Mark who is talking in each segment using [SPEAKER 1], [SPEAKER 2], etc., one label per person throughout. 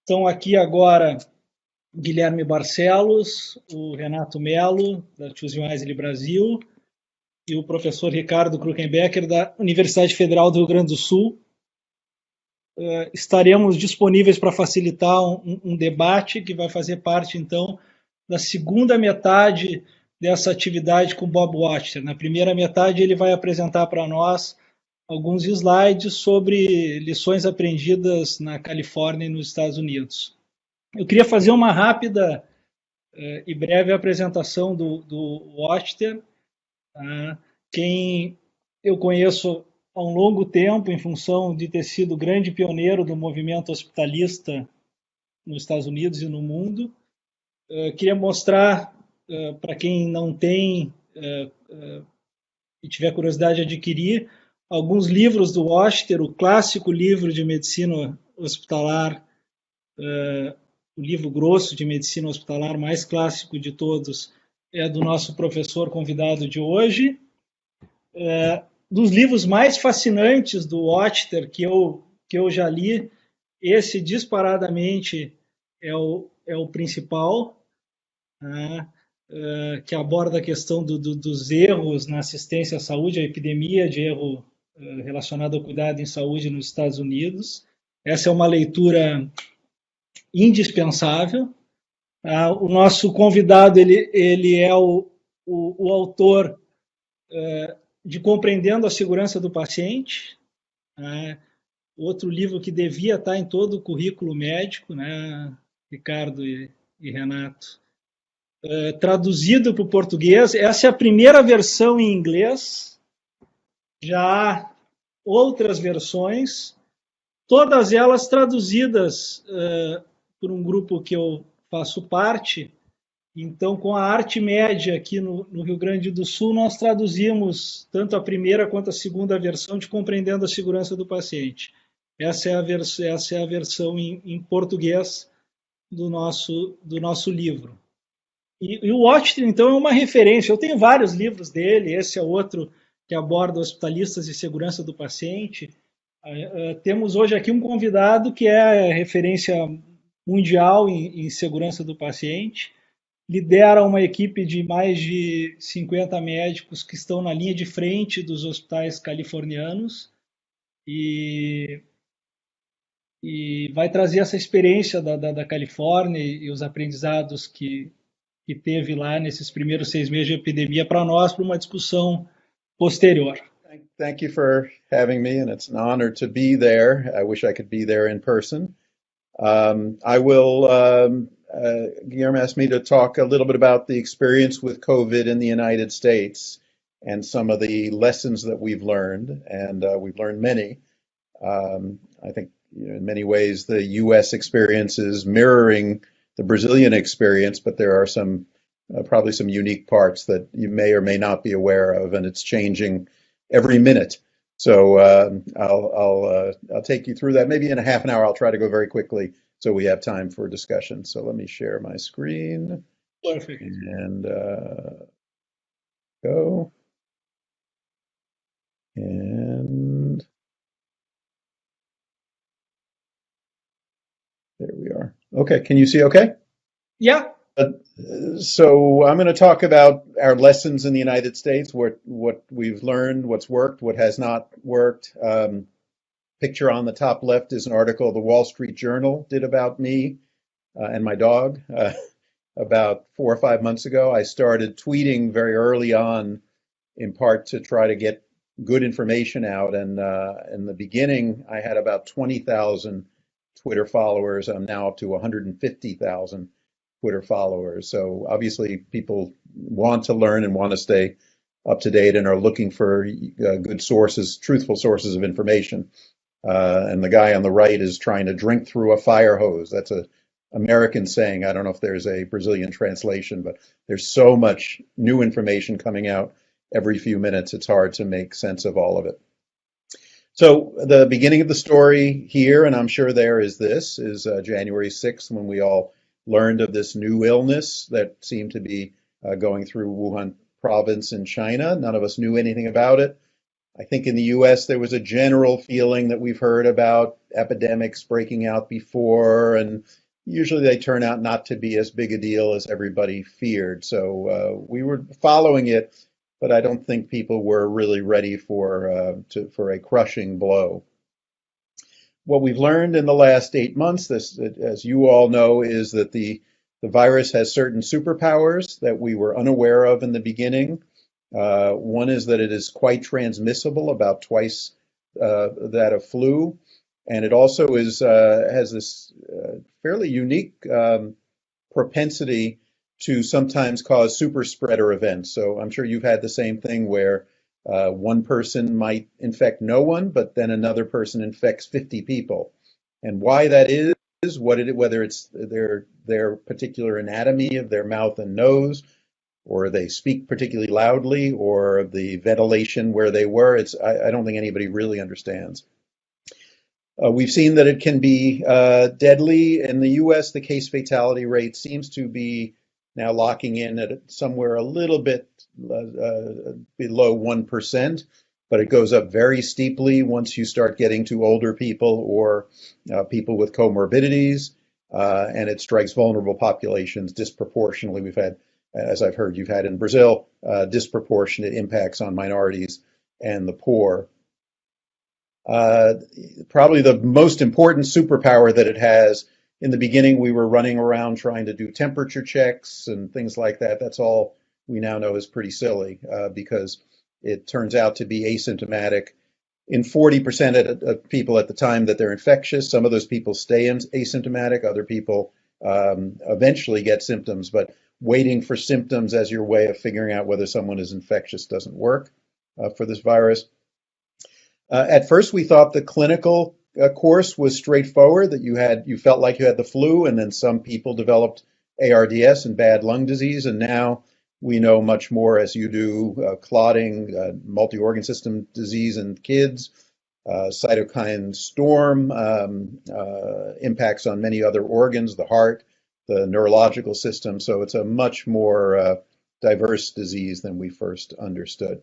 [SPEAKER 1] Estão aqui agora Guilherme Barcelos, o Renato Melo, da Sucessos Brasil, e o professor Ricardo Krukenbecker, da Universidade Federal do Rio Grande do Sul. Estaremos disponíveis para facilitar um debate que vai fazer parte, então, da segunda metade dessa atividade com Bob Wachter. Na primeira metade, ele vai apresentar para nós alguns slides sobre lições aprendidas na Califórnia e nos Estados Unidos. Eu queria fazer uma rápida e breve apresentação do Wachter. Quem eu conheço há um longo tempo, em função de ter sido grande pioneiro do movimento hospitalista nos Estados Unidos e no mundo. Queria mostrar, para quem não tem e tiver curiosidade de adquirir, alguns livros do Wachter, o clássico livro de medicina hospitalar, o livro grosso de medicina hospitalar mais clássico de todos, é do nosso professor convidado de hoje. Dos livros mais fascinantes do Wachter que eu já li, esse disparadamente é o principal, que aborda a questão dos erros na assistência à saúde, a epidemia de erro relacionado ao cuidado em saúde nos Estados Unidos. Essa é uma leitura indispensável. O nosso convidado ele é o autor de Compreendendo a Segurança do Paciente, outro livro que devia estar em todo o currículo médico, né, Ricardo e Renato, traduzido para o português. Essa é a primeira versão em inglês, já há outras versões, todas elas traduzidas por um grupo que eu faço parte. Então, com a Arte Média aqui no Rio Grande do Sul, nós traduzimos tanto a primeira quanto a segunda versão de Compreendendo a Segurança do Paciente. Essa é a versão em português do nosso livro. E o Wachter, então, é uma referência. Eu tenho vários livros dele, esse é outro que aborda hospitalistas e segurança do paciente. Temos hoje aqui um convidado que é referência mundial em segurança do paciente, lidera uma equipe de mais de 50 médicos que estão na linha de frente dos hospitais californianos e vai trazer essa experiência da Califórnia e os aprendizados que teve lá nesses primeiros 6 meses de epidemia para nós, para uma discussão posterior.
[SPEAKER 2] Thank you for having me, and it's an honor to be there. I wish I could be there in person. Guillermo asked me to talk a little bit about the experience with COVID in the United States and some of the lessons that we've learned, and we've learned many. I think in many ways the U.S. experience is mirroring the Brazilian experience, but there are some probably some unique parts that you may or may not be aware of, and it's changing every minute. So I'll take you through that. Maybe in a half an hour, I'll try to go very quickly so we have time for discussion. So let me share my screen.
[SPEAKER 1] Perfect.
[SPEAKER 2] And go. And there we are. Okay, can you see okay?
[SPEAKER 1] Yeah.
[SPEAKER 2] So I'm going to talk about our lessons in the United States, what we've learned, what's worked, what has not worked. Picture on the top left is an article the Wall Street Journal did about me and my dog. About 4 or 5 months ago, I started tweeting very early on, in part to try to get good information out. And in the beginning, I had about 20,000 Twitter followers. I'm now up to 150,000 Twitter followers. So obviously people want to learn and want to stay up to date and are looking for good sources, truthful sources of information. And the guy on the right is trying to drink through a fire hose. That's an American saying. I don't know if there's a Brazilian translation, but there's so much new information coming out every few minutes. It's hard to make sense of all of it. So the beginning of the story here, and I'm sure there is this, is January 6th, when we all learned of this new illness that seemed to be going through Wuhan province in China. None of us knew anything about it. I think in the US there was a general feeling that we've heard about epidemics breaking out before, and usually they turn out not to be as big a deal as everybody feared. So we were following it, but I don't think people were really ready for a crushing blow. What we've learned in the last 8 months, this, as you all know, is that the virus has certain superpowers that we were unaware of in the beginning. One is that it is quite transmissible, about twice that of flu, and it also has this fairly unique propensity to sometimes cause super spreader events. So I'm sure you've had the same thing where one person might infect no one, but then another person infects 50 people. And why that is, whether it's their particular anatomy of their mouth and nose, or they speak particularly loudly, or the ventilation where they were, I don't think anybody really understands. We've seen that it can be deadly. In the US, the case fatality rate seems to be now locking in at somewhere a little bit below 1%, but it goes up very steeply once you start getting to older people or people with comorbidities, and it strikes vulnerable populations disproportionately. We've had, as I've heard you've had in Brazil, disproportionate impacts on minorities and the poor. Probably the most important superpower that it has, in the beginning we were running around trying to do temperature checks and things like that. That's all we now know is pretty silly because it turns out to be asymptomatic in 40% of people at the time that they're infectious. Some of those people stay asymptomatic, other people eventually get symptoms, but waiting for symptoms as your way of figuring out whether someone is infectious doesn't work for this virus. At first, we thought the clinical course was straightforward, that you felt like you had the flu, and then some people developed ARDS and bad lung disease, and now we know much more, as you do, clotting, multi-organ system disease in kids, cytokine storm, impacts on many other organs, the heart, the neurological system. So it's a much more diverse disease than we first understood.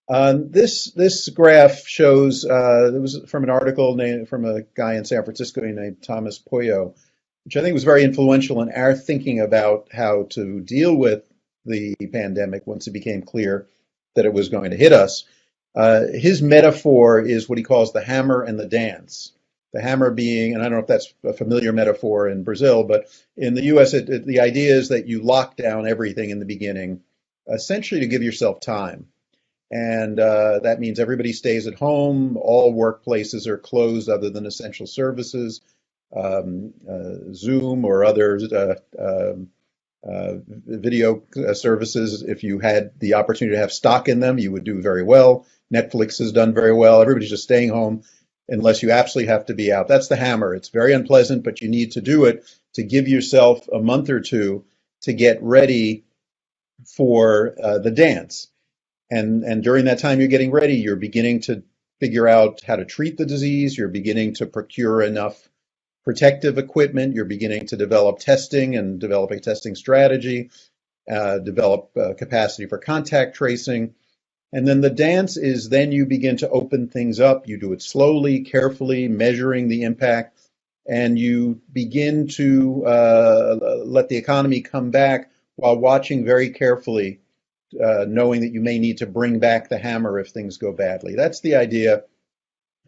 [SPEAKER 2] This graph shows, it was from an article from a guy in San Francisco named Thomas Puyo, which I think was very influential in our thinking about how to deal with the pandemic once it became clear that it was going to hit us. His metaphor is what he calls the hammer and the dance. The hammer being, and I don't know if that's a familiar metaphor in Brazil, but in the US, the idea is that you lock down everything in the beginning, essentially to give yourself time. And that means everybody stays at home. All workplaces are closed other than essential services. Zoom or other video services, if you had the opportunity to have stock in them, you would do very well. Netflix has done very well. Everybody's just staying home unless you absolutely have to be out. That's the hammer. It's very unpleasant, but you need to do it to give yourself a month or two to get ready for the dance. And during that time you're getting ready, you're beginning to figure out how to treat the disease. You're beginning to procure enough protective equipment. You're beginning to develop testing and develop a testing strategy, develop capacity for contact tracing. And then the dance is then you begin to open things up. You do it slowly, carefully, measuring the impact, and you begin to let the economy come back while watching very carefully, knowing that you may need to bring back the hammer if things go badly. That's the idea.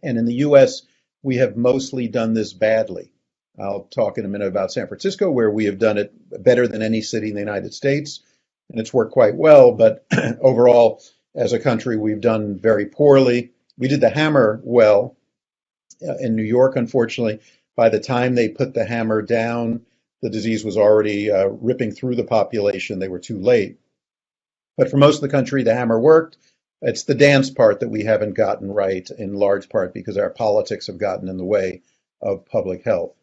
[SPEAKER 2] And in the US, we have mostly done this badly. I'll talk in a minute about San Francisco, where we have done it better than any city in the United States, and it's worked quite well. But overall, as a country, we've done very poorly. We did the hammer well. In New York, unfortunately, by the time they put the hammer down, the disease was already ripping through the population. They were too late. But for most of the country, the hammer worked. It's the dance part that we haven't gotten right, in large part because our politics have gotten in the way of public health.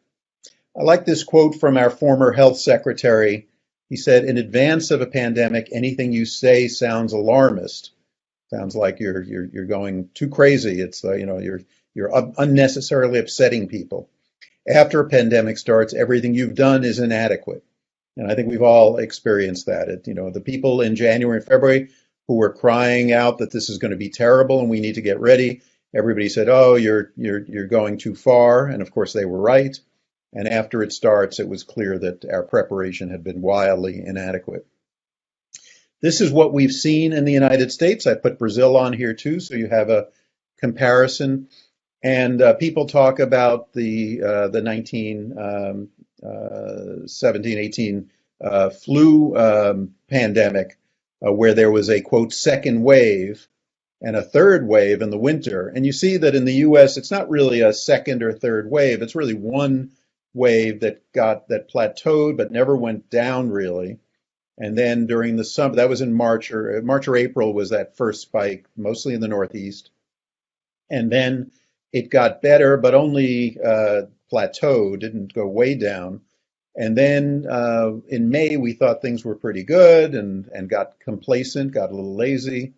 [SPEAKER 2] I like this quote from our former health secretary. He said, "In advance of a pandemic, anything you say sounds alarmist. Sounds like you're going too crazy. It's you're unnecessarily upsetting people. After a pandemic starts, everything you've done is inadequate." And I think we've all experienced that. The people in January and February who were crying out that this is going to be terrible and we need to get ready. Everybody said, "Oh, you're going too far," and of course they were right. And after it starts, it was clear that our preparation had been wildly inadequate. This is what we've seen in the United States. I put Brazil on here too, so you have a comparison. And people talk about the 1917-18 flu pandemic, where there was a, quote, second wave and a third wave in the winter. And you see that in the US, it's not really a second or third wave. It's really one wave that plateaued but never went down really. And then during the summer, that was in March or April was that first spike, mostly in the Northeast. And then it got better, but only plateaued, didn't go way down. And then in May, we thought things were pretty good and got complacent, got a little lazy.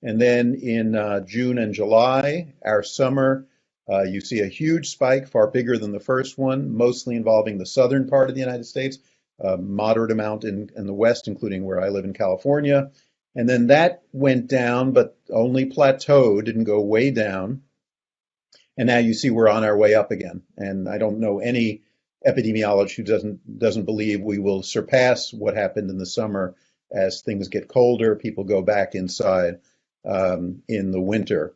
[SPEAKER 2] And then in June and July, our summer, you see a huge spike, far bigger than the first one, mostly involving the southern part of the United States, a moderate amount in the west, including where I live in California. And then that went down, but only plateaued, didn't go way down. And now you see we're on our way up again. And I don't know any epidemiologist who doesn't believe we will surpass what happened in the summer as things get colder, people go back inside in the winter.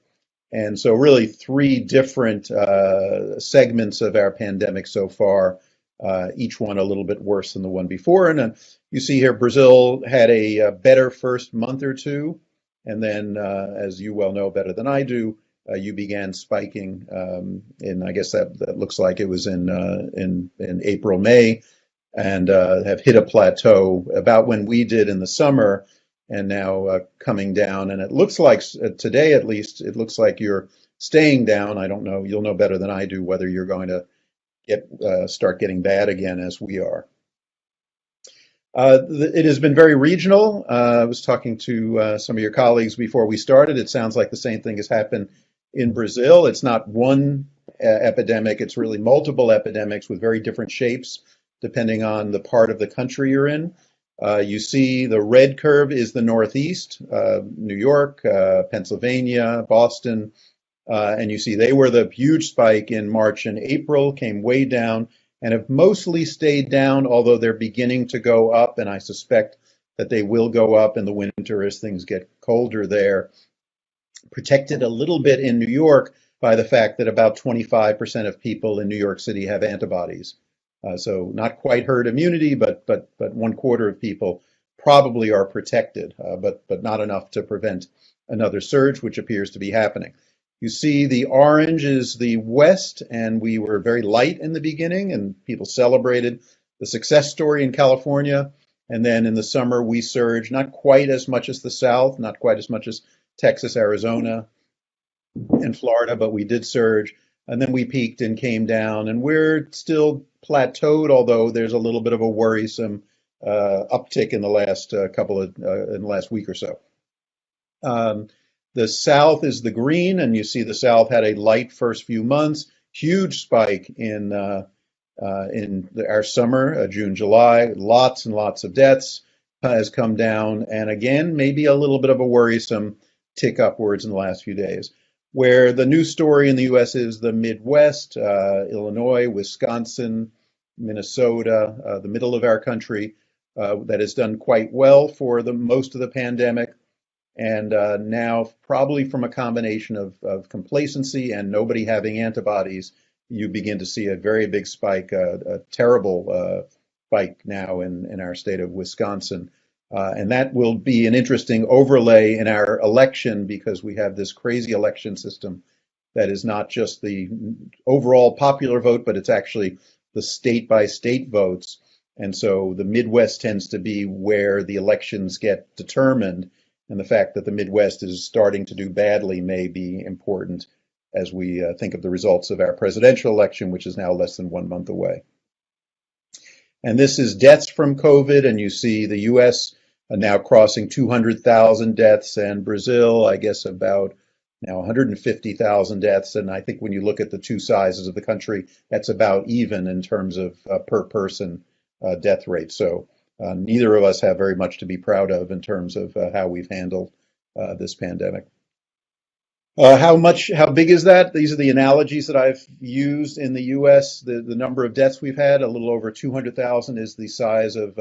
[SPEAKER 2] And so really three different segments of our pandemic so far, each one a little bit worse than the one before. And you see here, Brazil had a better first month or two. And then, as you well know better than I do, you began spiking in, I guess that looks like it was in April, May, and have hit a plateau about when we did in the summer, and now coming down. And it looks like today, at least, it looks like you're staying down. I don't know. You'll know better than I do whether you're going to start getting bad again as we are. It has been very regional. I was talking to some of your colleagues before we started. It sounds like the same thing has happened in Brazil. It's not one epidemic, it's really multiple epidemics with very different shapes depending on the part of the country you're in. You see the red curve is the Northeast, New York, Pennsylvania, Boston, and you see they were the huge spike in March and April, came way down, and have mostly stayed down, although they're beginning to go up, and I suspect that they will go up in the winter as things get colder there. Protected a little bit in New York by the fact that about 25% of people in New York City have antibodies. So not quite herd immunity, but 1/4 of people probably are protected, but not enough to prevent another surge, which appears to be happening. You see the orange is the West, and we were very light in the beginning, and people celebrated the success story in California. And then in the summer, we surged, not quite as much as the South, not quite as much as Texas, Arizona, and Florida, but we did surge. And then we peaked and came down, and we're still plateaued, although there's a little bit of a worrisome uptick in the last in the last week or so. The South is the green, and you see the South had a light first few months, huge spike in our summer, June, July, lots and lots of deaths, has come down, and again, maybe a little bit of a worrisome tick upwards in the last few days. Where the news story in the U.S. is the Midwest, Illinois, Wisconsin, Minnesota, the middle of our country, that has done quite well for the most of the pandemic. And now, probably from a combination of complacency and nobody having antibodies, you begin to see a very big spike, a terrible spike now in our state of Wisconsin. And that will be an interesting overlay in our election, because we have this crazy election system that is not just the overall popular vote, but it's actually the state by state votes. And so the Midwest tends to be where the elections get determined. And the fact that the Midwest is starting to do badly may be important as we think of the results of our presidential election, which is now less than 1 month away. And this is deaths from COVID, and you see the U.S. Now crossing 200,000 deaths, and Brazil, I guess, about now 150,000 deaths. And I think when you look at the two sizes of the country, that's about even in terms of per person death rate. So neither of us have very much to be proud of in terms of how we've handled this pandemic. How big is that? These are the analogies that I've used in the U.S. The number of deaths we've had, a little over 200,000 is the size of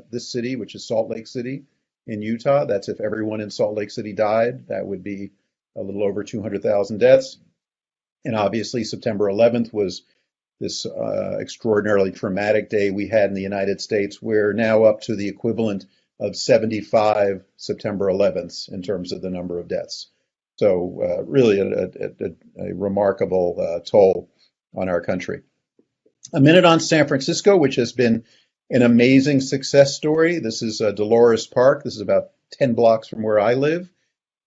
[SPEAKER 2] this city, which is Salt Lake City in Utah. That's if everyone in Salt Lake City died, that would be a little over 200,000 deaths. And obviously September 11th was this extraordinarily traumatic day we had in the United States. We're now up to the equivalent of 75 September 11ths in terms of the number of deaths. So really a remarkable toll on our country. A minute on San Francisco, which has been an amazing success story. This is Dolores Park. This is about 10 blocks from where I live.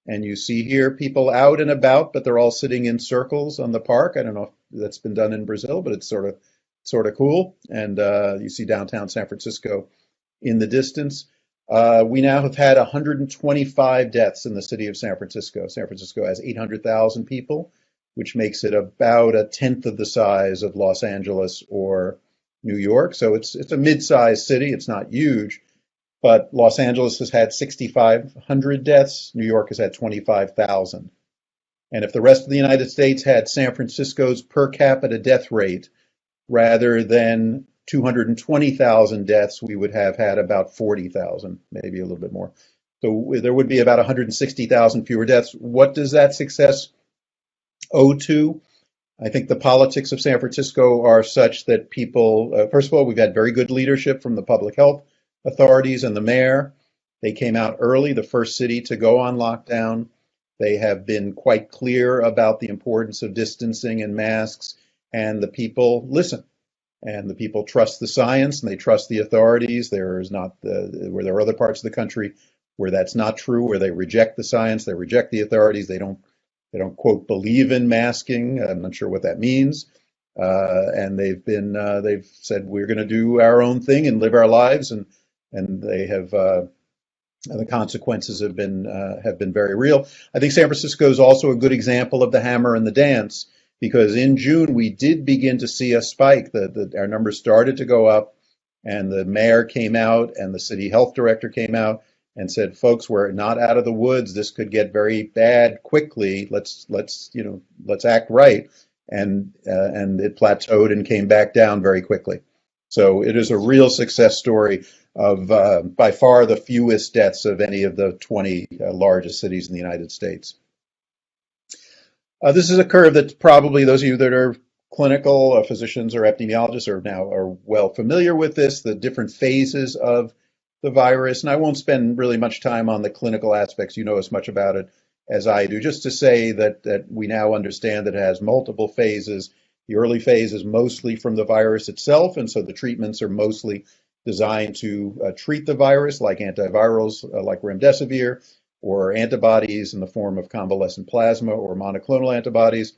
[SPEAKER 2] And you see here people out and about, but they're all sitting in circles on the park. I don't know if that's been done in Brazil, but it's sort of cool. And you see downtown San Francisco in the distance. We now have had 125 deaths in the city of San Francisco. San Francisco has 800,000 people, which makes it about a tenth of the size of Los Angeles or New York. So it's a mid-sized city. It's not huge, but Los Angeles has had 6,500 deaths. New York has had 25,000. And if the rest of the United States had San Francisco's per capita death rate rather than 220,000 deaths, we would have had about 40,000, maybe a little bit more. So there would be about 160,000 fewer deaths. What does that success owe to? I think the politics of San Francisco are such that people, first of all, we've had very good leadership from the public health authorities and the mayor. They came out early, the first city to go on lockdown. They have been quite clear about the importance of distancing and masks, and the people listen. And the people trust the science and they trust the authorities. There is not where there are other parts of the country where that's not true, where they reject the science, they reject the authorities. They don't quote believe in masking. I'm not sure what that means. And they've said we're going to do our own thing and live our lives, and they have the consequences have been very real. I think San Francisco is also a good example of the hammer and the dance, because in June we did begin to see a spike. Our numbers started to go up, and the mayor came out and the city health director came out and said, "Folks, we're not out of the woods. This could get very bad quickly. Let's act right." And it plateaued and came back down very quickly. So it is a real success story of by far the fewest deaths of any of the 20 largest cities in the United States. This is a curve that probably those of you that are clinical physicians or epidemiologists are well familiar with this, the different phases of the virus. And I won't spend really much time on the clinical aspects. You know as much about it as I do. Just to say that we now understand that it has multiple phases. The early phase is mostly from the virus itself, and so the treatments are mostly designed to treat the virus, like antivirals, like remdesivir, or antibodies in the form of convalescent plasma or monoclonal antibodies,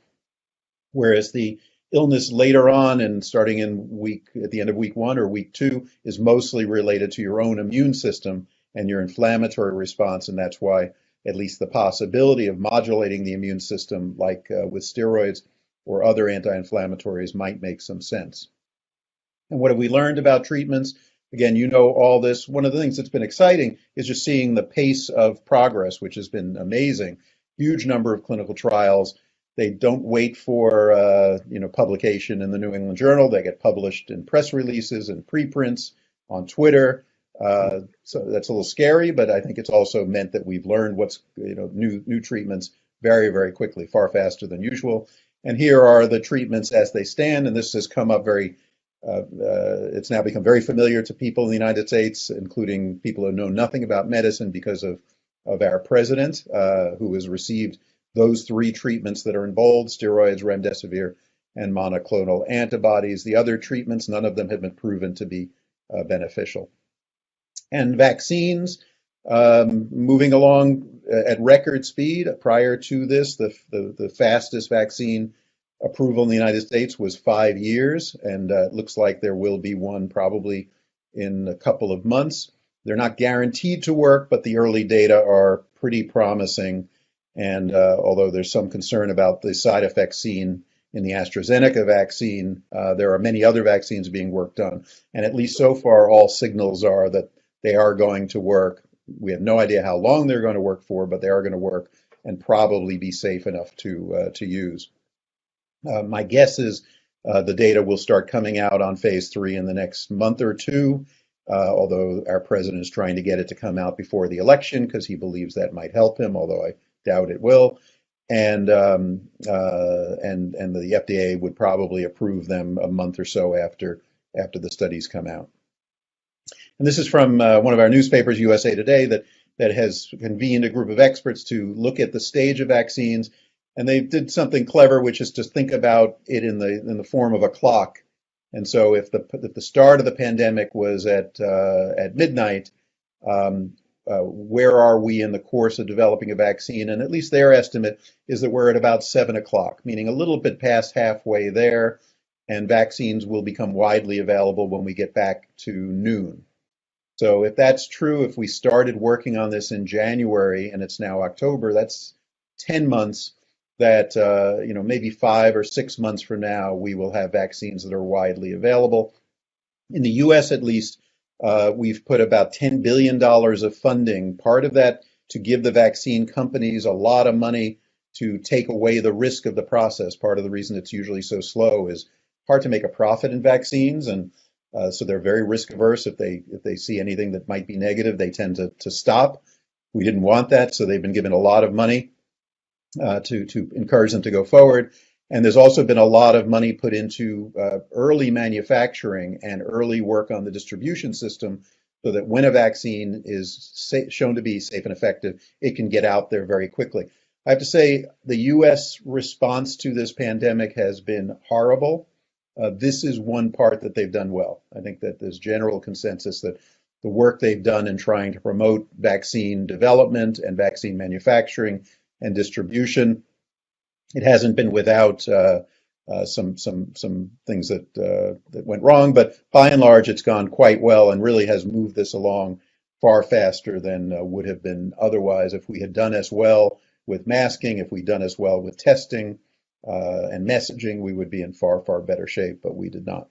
[SPEAKER 2] whereas the illness later on and starting at the end of week 1 or week 2 is mostly related to your own immune system and your inflammatory response, and that's why at least the possibility of modulating the immune system, like with steroids or other anti-inflammatories, might make some sense. And what have we learned about treatments? Again, you know all this. One of the things that's been exciting is just seeing the pace of progress, which has been amazing. Huge number of clinical trials. They don't wait for publication in the New England Journal. They get published in press releases and preprints on Twitter. So that's a little scary, but I think it's also meant that we've learned what's new treatments very, very quickly, far faster than usual. And here are the treatments as they stand, and this has come up it's now become very familiar to people in the United States, including people who know nothing about medicine because of our president, who has received those 3 treatments that are in bold: steroids, remdesivir, and monoclonal antibodies. The other treatments, none of them have been proven to be beneficial. And vaccines, moving along at record speed. Prior to this, the fastest vaccine approval in the United States was 5 years, and it looks like there will be one probably in a couple of months. They're not guaranteed to work, but the early data are pretty promising. And although there's some concern about the side effects seen in the AstraZeneca vaccine, there are many other vaccines being worked on. And at least so far, all signals are that they are going to work. We have no idea how long they're going to work for, but they are going to work and probably be safe enough to use. My guess is the data will start coming out on phase 3 in the next month or two, although our president is trying to get it to come out before the election because he believes that might help him, although I doubt it will. And the FDA would probably approve them a month or so after the studies come out. And this is from one of our newspapers, USA Today, that has convened a group of experts to look at the stage of vaccines. And they did something clever, which is to think about it in the form of a clock. And so if the start of the pandemic was at midnight, where are we in the course of developing a vaccine? And at least their estimate is that we're at about 7 o'clock, meaning a little bit past halfway there, and vaccines will become widely available when we get back to noon. So if that's true, if we started working on this in January and it's now October, that's 10 months that, maybe 5 or 6 months from now, we will have vaccines that are widely available. In the US, at least, we've put about $10 billion of funding, part of that to give the vaccine companies a lot of money to take away the risk of the process. Part of the reason it's usually so slow is hard to make a profit in vaccines, and so they're very risk averse. If they see anything that might be negative, they tend to stop. We didn't want that, so they've been given a lot of money to encourage them to go forward. And there's also been a lot of money put into early manufacturing and early work on the distribution system so that when a vaccine is shown to be safe and effective, it can get out there very quickly. I have to say the US response to this pandemic has been horrible. This is one part that they've done well. I think that there's general consensus that the work they've done in trying to promote vaccine development and vaccine manufacturing and distribution, it hasn't been without some things that went wrong, but by and large, it's gone quite well and really has moved this along far faster than would have been otherwise if we had done as well with masking, if we'd done as well with testing and messaging, we would be in far, far better shape, but we did not.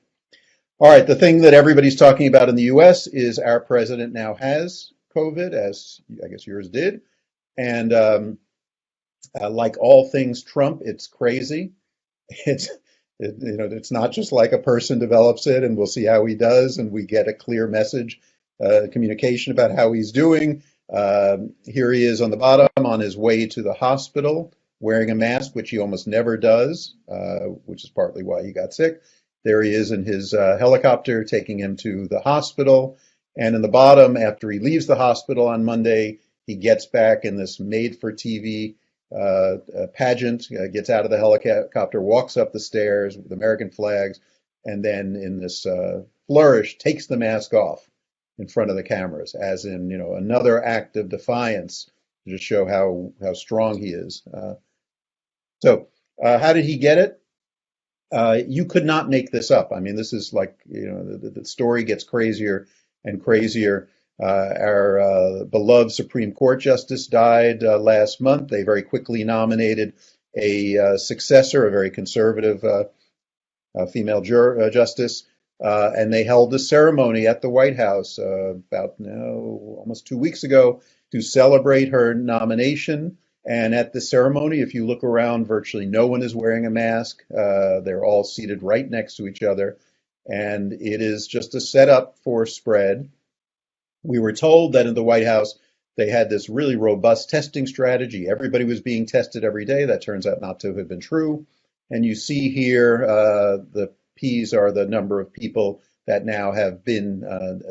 [SPEAKER 2] All right, the thing that everybody's talking about in the US is our president now has COVID, as I guess yours did. And like all things Trump, it's crazy. It's not just like a person develops it and we'll see how he does and we get a clear message, communication about how he's doing. Here he is on the bottom on his way to the hospital wearing a mask, which he almost never does, which is partly why he got sick. There he is in his helicopter taking him to the hospital. And in the bottom, after he leaves the hospital on Monday, he gets back in this made-for-TV pageant, gets out of the helicopter, walks up the stairs with American flags, and then in this flourish, takes the mask off in front of the cameras, as in, another act of defiance to just show how strong he is. So how did he get it? You could not make this up. I mean, this is like, the story gets crazier and crazier. Our beloved Supreme Court justice died last month. They very quickly nominated a successor, a very conservative female justice, and they held a ceremony at the White House almost 2 weeks ago to celebrate her nomination. And at the ceremony, if you look around, virtually no one is wearing a mask. They're all seated right next to each other. And it is just a setup for spread. We were told that in the White House, they had this really robust testing strategy. Everybody was being tested every day. That turns out not to have been true. And you see here, the P's are the number of people that now have been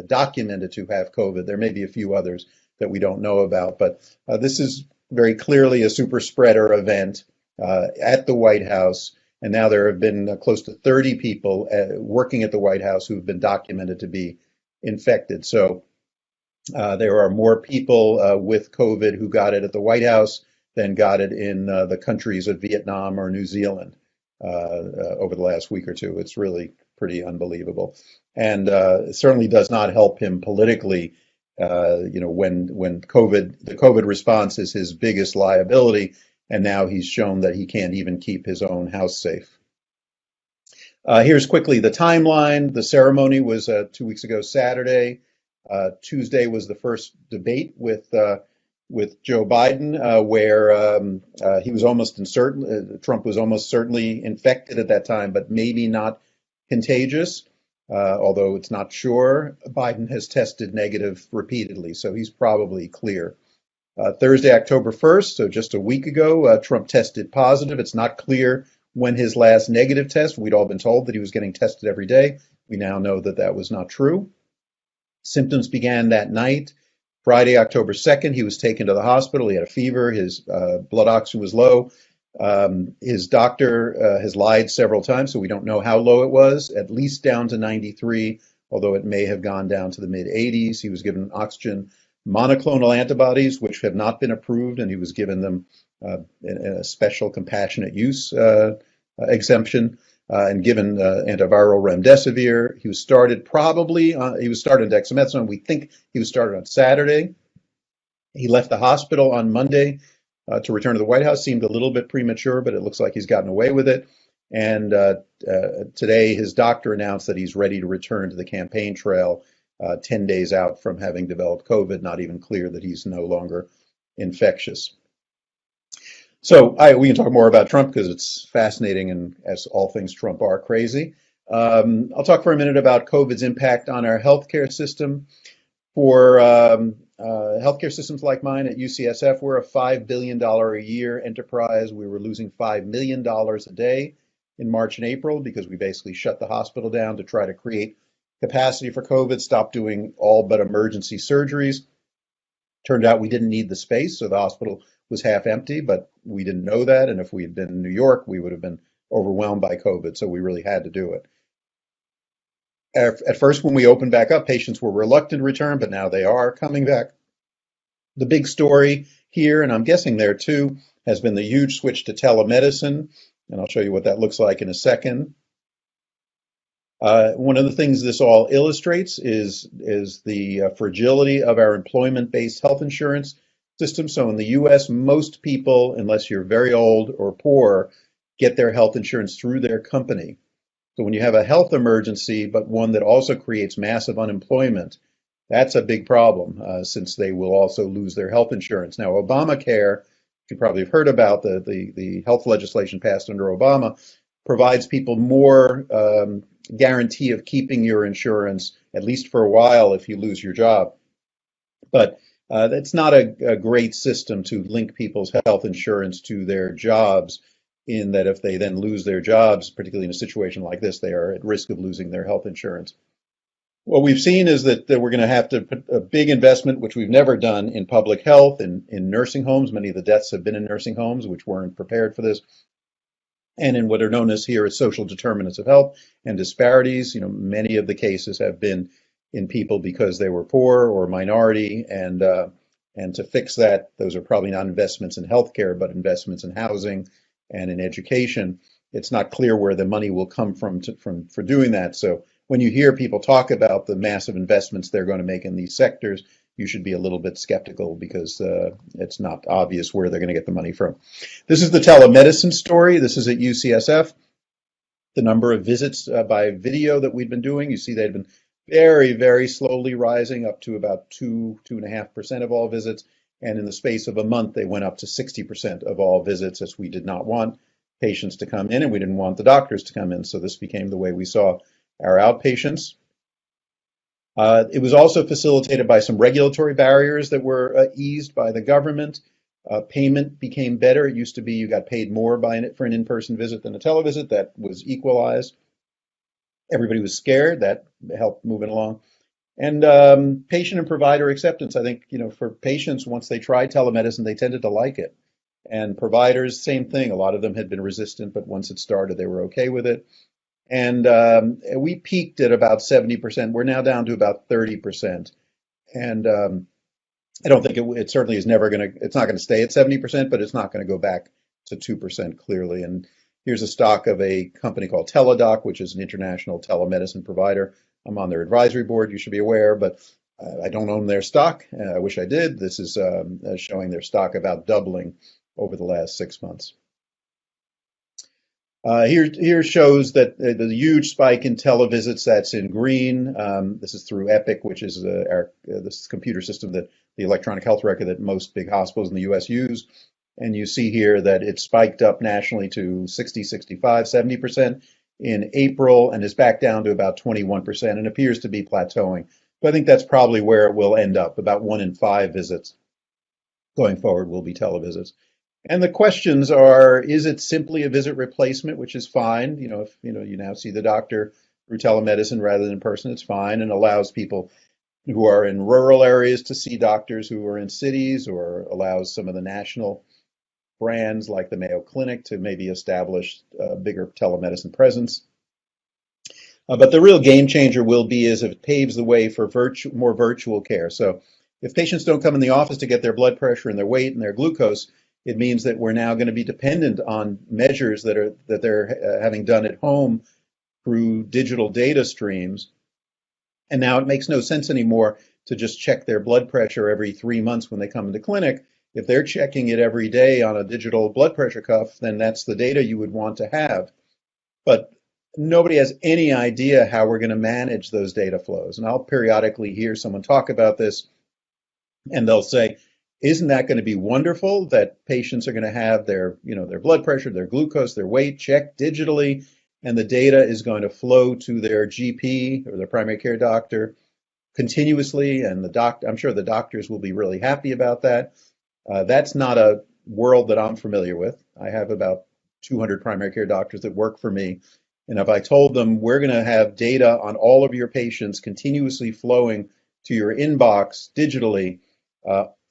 [SPEAKER 2] documented to have COVID. There may be a few others that we don't know about, but this is very clearly a super spreader event at the White House. And now there have been close to 30 people working at the White House who've been documented to be infected. So there are more people with COVID who got it at the White House than got it in the countries of Vietnam or New Zealand over the last week or two. It's really pretty unbelievable. And it certainly does not help him politically. When the COVID response is his biggest liability, and now he's shown that he can't even keep his own house safe. Here's quickly the timeline. The ceremony was 2 weeks ago Saturday. Tuesday was the first debate with Joe Biden, where he was almost certain Trump was almost certainly infected at that time, but maybe not contagious. Although it's not sure. Biden has tested negative repeatedly, so he's probably clear. Thursday, October 1st, so just a week ago, Trump tested positive. It's not clear when his last negative test. We'd all been told that he was getting tested every day. We now know that that was not true. Symptoms began that night. Friday, October 2nd, he was taken to the hospital. He had a fever. His blood oxygen was low. His doctor has lied several times, so we don't know how low it was, at least down to 93, although it may have gone down to the mid 80s. He was given oxygen monoclonal antibodies, which have not been approved, and he was given them a special compassionate use exemption and given antiviral remdesivir. He was started dexamethasone. We think he was started on Saturday. He left the hospital on Monday to return to the White House. Seemed a little bit premature, but it looks like he's gotten away with it. And today his doctor announced that he's ready to return to the campaign trail 10 days out from having developed COVID, not even clear that he's no longer infectious. So we can talk more about Trump because it's fascinating, and as all things Trump are, crazy. I'll talk for a minute about COVID's impact on our healthcare system. For healthcare systems like mine at UCSF, we're a $5 billion a year enterprise. We were losing $5 million a day in March and April because we basically shut the hospital down to try to create capacity for COVID, stop doing all but emergency surgeries. Turned out we didn't need the space, so the hospital was half empty, but we didn't know that. And if we had been in New York, we would have been overwhelmed by COVID, so we really had to do it. At first, when we opened back up, patients were reluctant to return, but now they are coming back. The big story here, and I'm guessing there too, has been the huge switch to telemedicine, and I'll show you what that looks like in a second. One of the things this all illustrates is the fragility of our employment-based health insurance system. So in the US, most people, unless you're very old or poor, get their health insurance through their company. So when you have a health emergency, but one that also creates massive unemployment, that's a big problem since they will also lose their health insurance. Now, Obamacare, you probably have heard about the health legislation passed under Obama, provides people more guarantee of keeping your insurance, at least for a while, if you lose your job. But that's not a great system to link people's health insurance to their jobs, in that if they then lose their jobs, particularly in a situation like this, they are at risk of losing their health insurance. What we've seen is that we're going to have to put a big investment, which we've never done, in public health and in nursing homes. Many of the deaths have been in nursing homes, which weren't prepared for this. And in what are known as here as social determinants of health and disparities. You know, many of the cases have been in people because they were poor or minority, and to fix that, those are probably not investments in healthcare, but investments in housing and in education. It's not clear where the money will come from for doing that. So when you hear people talk about the massive investments they're going to make in these sectors, you should be a little bit skeptical because it's not obvious where they're going to get the money from. This is the telemedicine story. This is at UCSF. The number of visits by video that we've been doing, you see they've been very, very slowly rising up to about 2.5% of all visits. And in the space of a month, they went up to 60% of all visits, as we did not want patients to come in and we didn't want the doctors to come in. So this became the way we saw our outpatients. It was also facilitated by some regulatory barriers that were eased by the government. Payment became better. It used to be you got paid more for an in-person visit than a televisit. That was equalized. Everybody was scared. That helped move it along. And patient and provider acceptance. I think, for patients, once they tried telemedicine, they tended to like it. And providers, same thing. A lot of them had been resistant, but once it started, they were okay with it. And we peaked at about 70%. We're now down to about 30%. And I don't think it certainly is it's not going to stay at 70%, but it's not going to go back to 2% clearly. And here's a stock of a company called Teladoc, which is an international telemedicine provider. I'm on their advisory board, you should be aware, but I don't own their stock. I wish I did. This is showing their stock about doubling over the last 6 months. Here shows that the huge spike in televisits, that's in green. This is through Epic, which is this computer system that the electronic health record that most big hospitals in the US use. And you see here that it spiked up nationally to 60, 65, 70% in April and is back down to about 21% and appears to be plateauing. So I think that's probably where it will end up. About 1 in 5 visits going forward will be televisits. And the questions are, is it simply a visit replacement, which is fine? If you now see the doctor through telemedicine rather than in person, it's fine and allows people who are in rural areas to see doctors who are in cities, or allows some of the national brands like the Mayo Clinic to maybe establish a bigger telemedicine presence. But the real game changer will be is if it paves the way for more virtual care. So if patients don't come in the office to get their blood pressure and their weight and their glucose, it means that we're now going to be dependent on measures that they're having done at home through digital data streams. And now it makes no sense anymore to just check their blood pressure every 3 months when they come into clinic. If they're checking it every day on a digital blood pressure cuff, then that's the data you would want to have. But nobody has any idea how we're going to manage those data flows. And I'll periodically hear someone talk about this, and they'll say, isn't that going to be wonderful that patients are going to have their blood pressure, their glucose, their weight checked digitally, and the data is going to flow to their GP or their primary care doctor continuously, and I'm sure the doctors will be really happy about that. That's not a world that I'm familiar with. I have about 200 primary care doctors that work for me, and if I told them we're going to have data on all of your patients continuously flowing to your inbox digitally,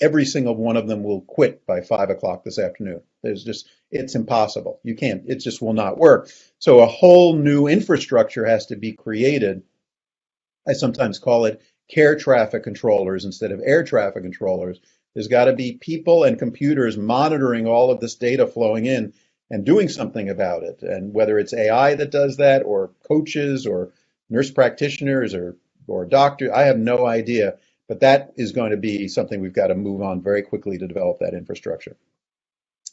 [SPEAKER 2] every single one of them will quit by 5 o'clock this afternoon. It's impossible. You can't, it just will not work. So a whole new infrastructure has to be created. I sometimes call it care traffic controllers instead of air traffic controllers. There's got to be people and computers monitoring all of this data flowing in and doing something about it. And whether it's AI that does that, or coaches, or nurse practitioners, or doctors, I have no idea. But that is going to be something we've got to move on very quickly to develop that infrastructure.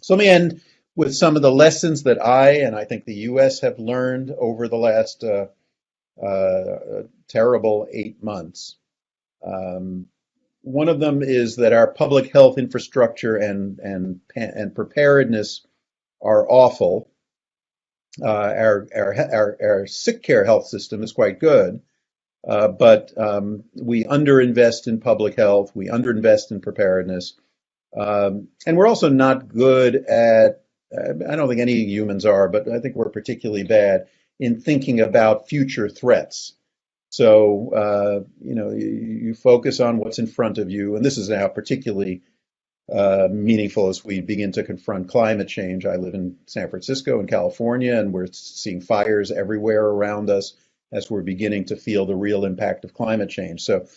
[SPEAKER 2] So let me end with some of the lessons that I think the US have learned over the last terrible 8 months. One of them is that our public health infrastructure and preparedness are awful. Our sick care health system is quite good. But we underinvest in public health, we underinvest in preparedness, and we're also not good at, I don't think any humans are, but I think we're particularly bad in thinking about future threats. So, you focus on what's in front of you, and this is now particularly meaningful as we begin to confront climate change. I live in San Francisco in California, and we're seeing fires everywhere around us as we're beginning to feel the real impact of climate change. So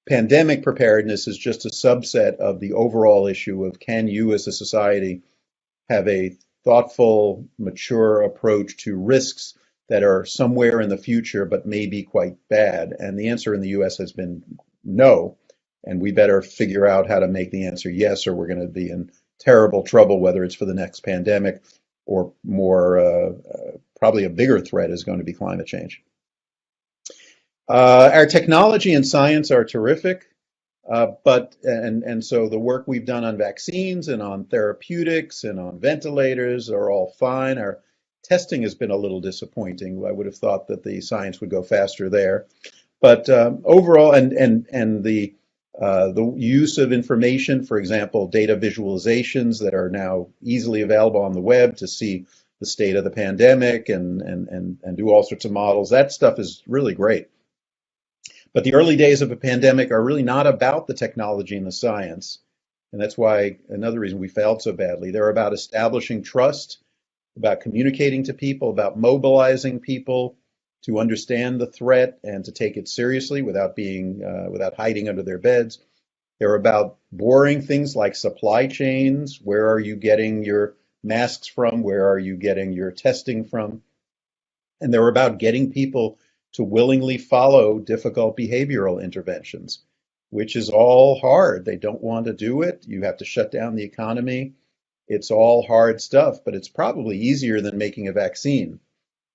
[SPEAKER 2] pandemic preparedness is just a subset of the overall issue of, can you as a society have a thoughtful, mature approach to risks that are somewhere in the future but may be quite bad? And the answer in the US has been no. And we better figure out how to make the answer yes, or we're going to be in terrible trouble, whether it's for the next pandemic or more, probably a bigger threat is going to be climate change. Our technology and science are terrific, but so the work we've done on vaccines and on therapeutics and on ventilators are all fine. Our testing has been a little disappointing. I would have thought that the science would go faster there, but overall, and the use of information, for example, data visualizations that are now easily available on the web to see the state of the pandemic and do all sorts of models. That stuff is really great. But the early days of a pandemic are really not about the technology and the science. And that's why another reason we failed so badly. They're about establishing trust, about communicating to people, about mobilizing people to understand the threat and to take it seriously without hiding under their beds. They're about boring things like supply chains. Where are you getting your masks from? Where are you getting your testing from? And they're about getting people to willingly follow difficult behavioral interventions, which is all hard. They don't want to do it. You have to shut down the economy. It's all hard stuff, but it's probably easier than making a vaccine.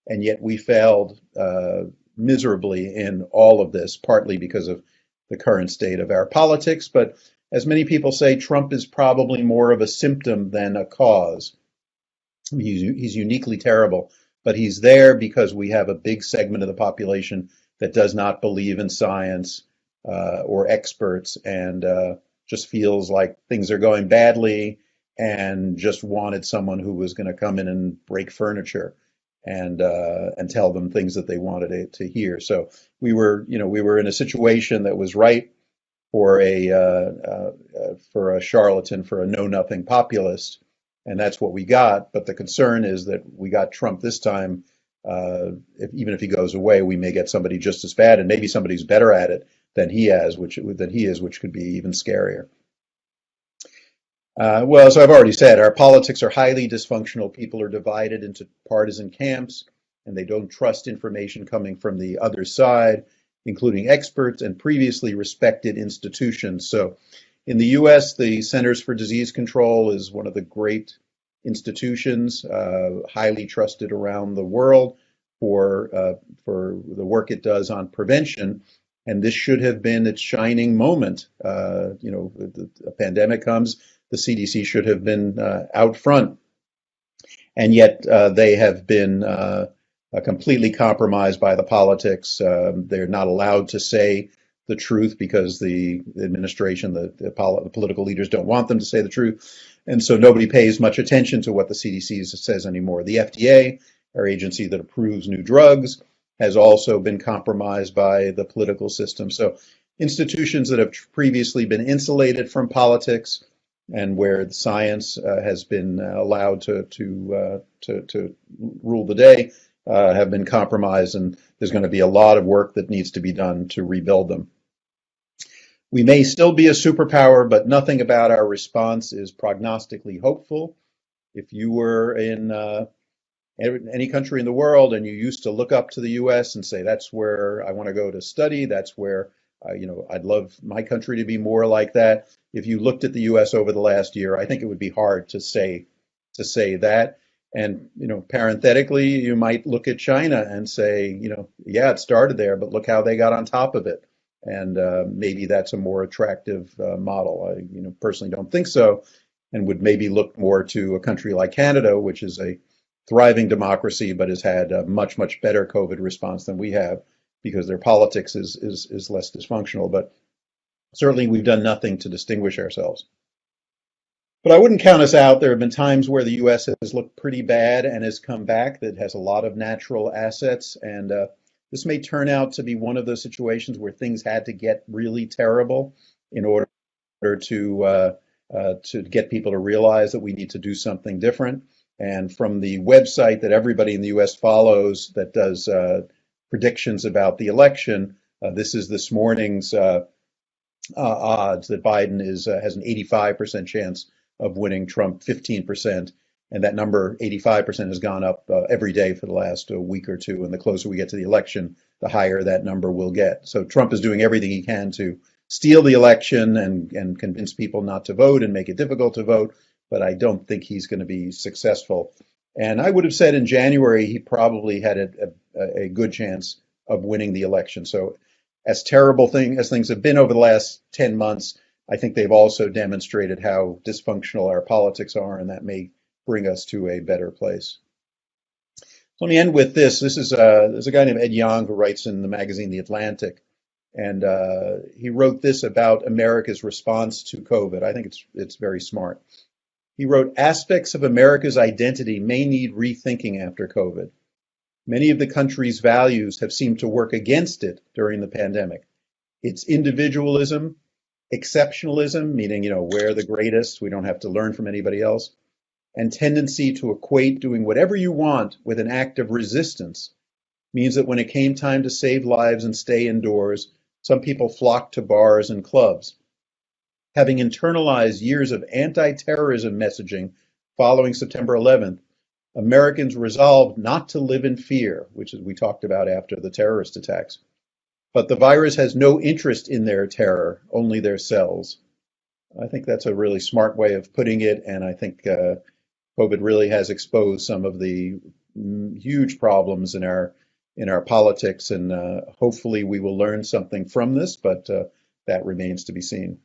[SPEAKER 2] and yet we failed miserably in all of this, partly because of the current state of our politics. But as many people say, Trump is probably more of a symptom than a cause. He's uniquely terrible, but he's there because we have a big segment of the population that does not believe in science or experts, and just feels like things are going badly and just wanted someone who was going to come in and break furniture and tell them things that they wanted to hear. So we were in a situation that was right for a charlatan, for a know-nothing populist, and that's what we got. But the concern is that we got Trump this time. Even if he goes away, we may get somebody just as bad, and maybe somebody who's better at it than he is, which could be even scarier. Well, as I've already said, our politics are highly dysfunctional. People are divided into partisan camps, and they don't trust information coming from the other side, including experts and previously respected institutions. So in the US, the Centers for Disease Control is one of the great institutions, highly trusted around the world for the work it does on prevention. And this should have been its shining moment. A pandemic comes, the CDC should have been out front. And yet they have been completely compromised by the politics. They're not allowed to say the truth because the administration, the political leaders don't want them to say the truth. And so nobody pays much attention to what the CDC says anymore. The FDA, our agency that approves new drugs, has also been compromised by the political system. So institutions that have previously been insulated from politics and where the science has been allowed to rule the day have been compromised, and there's going to be a lot of work that needs to be done to rebuild them. We may still be a superpower, but nothing about our response is prognostically hopeful. If you were in any country in the world and you used to look up to the US and say, that's where I want to go to study, that's where I'd love my country to be more like that. If you looked at the US over the last year, I think it would be hard to say that. And, parenthetically, you might look at China and say, yeah, it started there, but look how they got on top of it. And maybe that's a more attractive model. I, personally don't think so, and would maybe look more to a country like Canada, which is a thriving democracy, but has had a much, much better COVID response than we have because their politics is less dysfunctional. But certainly we've done nothing to distinguish ourselves. But I wouldn't count us out. There have been times where the U.S. has looked pretty bad and has come back, that has a lot of natural assets. And this may turn out to be one of those situations where things had to get really terrible in order to get people to realize that we need to do something different. And from the website that everybody in the U.S. follows that does predictions about the election, this is this morning's odds that Biden has an 85% chance of winning, Trump 15%, and that number 85% has gone up every day for the last week or two, and the closer we get to the election, the higher that number will get. So Trump is doing everything he can to steal the election and convince people not to vote and make it difficult to vote, but I don't think he's going to be successful. And I would have said in January he probably had a good chance of winning the election. So as terrible as things have been over the last 10 months, I think they've also demonstrated how dysfunctional our politics are, and that may bring us to a better place. So let me end with this. There's a guy named Ed Young who writes in the magazine The Atlantic, and he wrote this about America's response to COVID. I think it's very smart. He wrote, aspects of America's identity may need rethinking after COVID. Many of the country's values have seemed to work against it during the pandemic. Its individualism, exceptionalism, meaning, we're the greatest, we don't have to learn from anybody else, and tendency to equate doing whatever you want with an act of resistance means that when it came time to save lives and stay indoors, some people flocked to bars and clubs. Having internalized years of anti-terrorism messaging following September 11th, Americans resolved not to live in fear, which is we talked about after the terrorist attacks. But the virus has no interest in their terror, only their cells. I think that's a really smart way of putting it, and I think COVID really has exposed some of the huge problems in our politics, and hopefully we will learn something from this, but that remains to be seen.